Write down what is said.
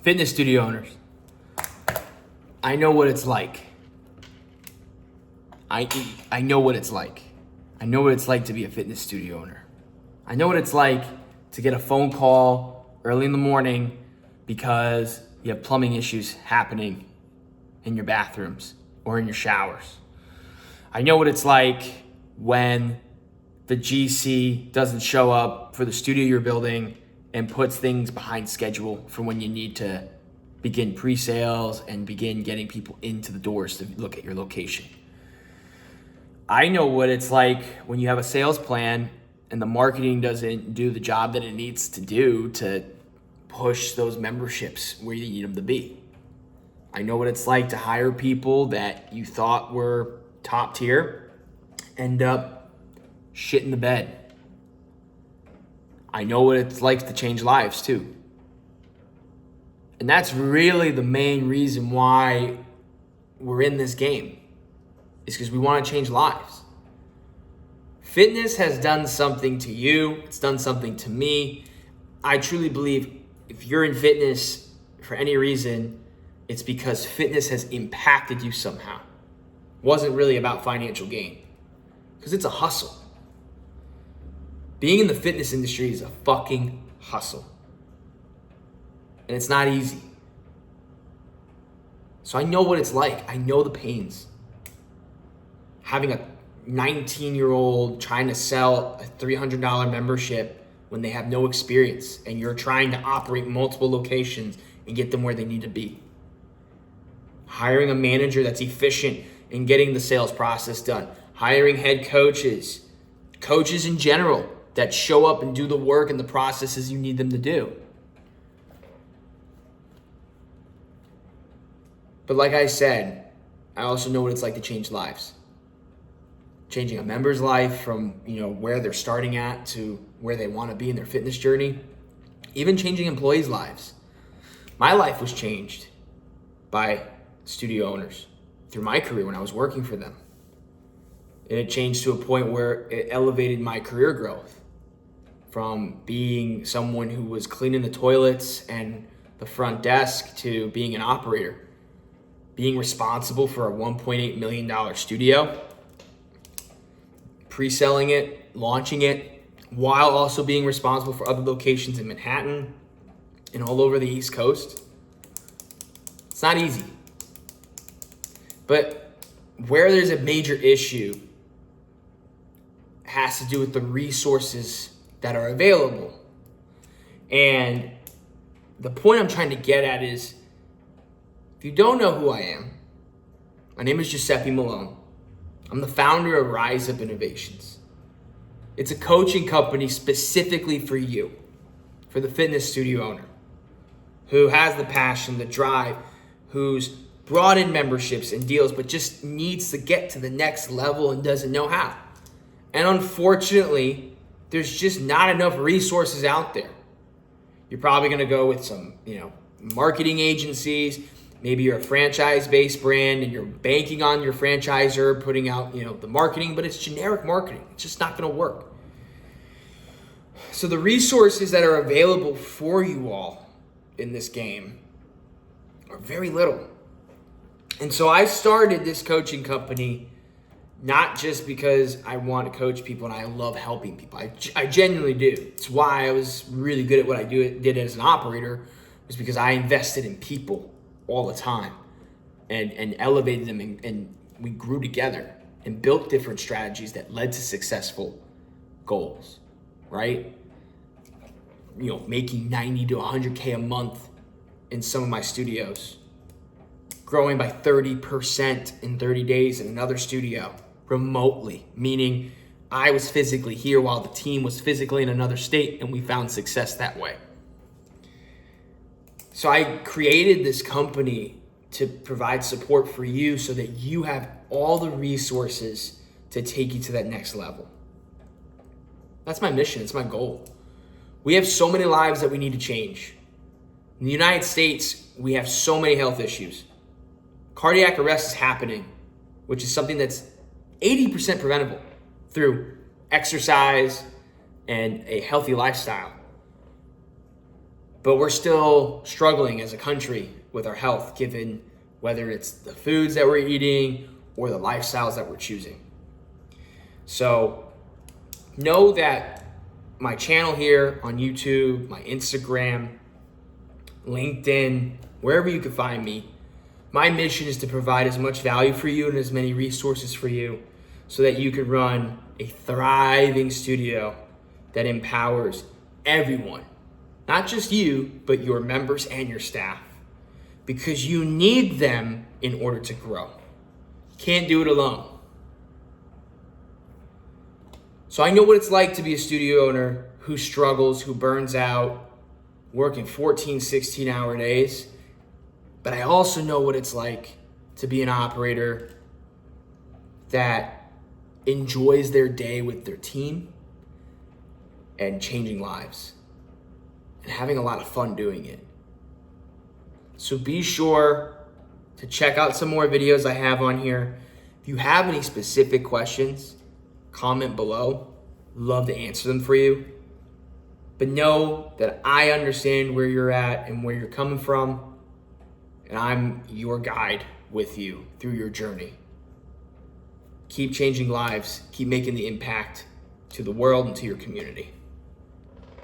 Fitness studio owners, I know what it's like. I know what it's like. I know what it's like to be a fitness studio owner. I know what it's like to get a phone call early in the morning because you have plumbing issues happening in your bathrooms or in your showers. I know what it's like when the GC doesn't show up for the studio you're building and puts things behind schedule for when you need to begin pre-sales and begin getting people into the doors to look at your location. I know what it's like when you have a sales plan and the marketing doesn't do the job that it needs to do to push those memberships where you need them to be. I know what it's like to hire people that you thought were top tier, end up shit in the bed. I know what it's like to change lives too. And that's really the main reason why we're in this game, is because we want to change lives. Fitness has done something to you. It's done something to me. I truly believe if you're in fitness for any reason, it's because fitness has impacted you somehow. It wasn't really about financial gain, because it's a hustle. Being in the fitness industry is a fucking hustle. And it's not easy. So I know what it's like. I know the pains. Having a 19-year-old trying to sell a $300 membership when they have no experience, and you're trying to operate multiple locations and get them where they need to be. Hiring a manager that's efficient in getting the sales process done. Hiring head coaches, coaches in general that show up and do the work and the processes you need them to do. But like I said, I also know what it's like to change lives. Changing a member's life from, where they're starting at to where they want to be in their fitness journey. Even changing employees' lives. My life was changed by studio owners through my career when I was working for them. And it changed to a point where it elevated my career growth from being someone who was cleaning the toilets and the front desk to being an operator, being responsible for a $1.8 million studio, pre-selling it, launching it, while also being responsible for other locations in Manhattan and all over the East Coast. It's not easy. But where there's a major issue has to do with the resources that are available. And the point I'm trying to get at is, if you don't know who I am, my name is Giuseppe Malone. I'm the founder of RiseUp Innovations. It's a coaching company specifically for you, for the fitness studio owner who has the passion, the drive, who's brought in memberships and deals, but just needs to get to the next level and doesn't know how. And unfortunately, there's just not enough resources out there. You're probably going to go with some, marketing agencies. Maybe you're a franchise-based brand and you're banking on your franchisor putting out, the marketing, but it's generic marketing. It's just not going to work. So the resources that are available for you all in this game are very little. And so I started this coaching company not just because I want to coach people and I love helping people. I genuinely do. It's why I was really good at what I did as an operator, was because I invested in people all the time and elevated them, and we grew together and built different strategies that led to successful goals, right? Making 90 to 100K a month in some of my studios, growing by 30% in 30 days in another studio remotely, meaning I was physically here while the team was physically in another state, and we found success that way. So I created this company to provide support for you so that you have all the resources to take you to that next level. That's my mission. It's my goal. We have so many lives that we need to change. In the United States, we have so many health issues. Cardiac arrest is happening, which is something that's 80% preventable through exercise and a healthy lifestyle. But we're still struggling as a country with our health, given whether it's the foods that we're eating or the lifestyles that we're choosing. So know that my channel here on YouTube, my Instagram, LinkedIn, wherever you can find me, my mission is to provide as much value for you and as many resources for you so that you can run a thriving studio that empowers everyone, not just you, but your members and your staff, because you need them in order to grow. Can't do it alone. So I know what it's like to be a studio owner who struggles, who burns out, working 14, 16-hour days. But I also know what it's like to be an operator that enjoys their day with their team and changing lives and having a lot of fun doing it. So be sure to check out some more videos I have on here. If you have any specific questions, comment below. Love to answer them for you. But know that I understand where you're at and where you're coming from, and I'm your guide with you through your journey. Keep changing lives, keep making the impact to the world and to your community.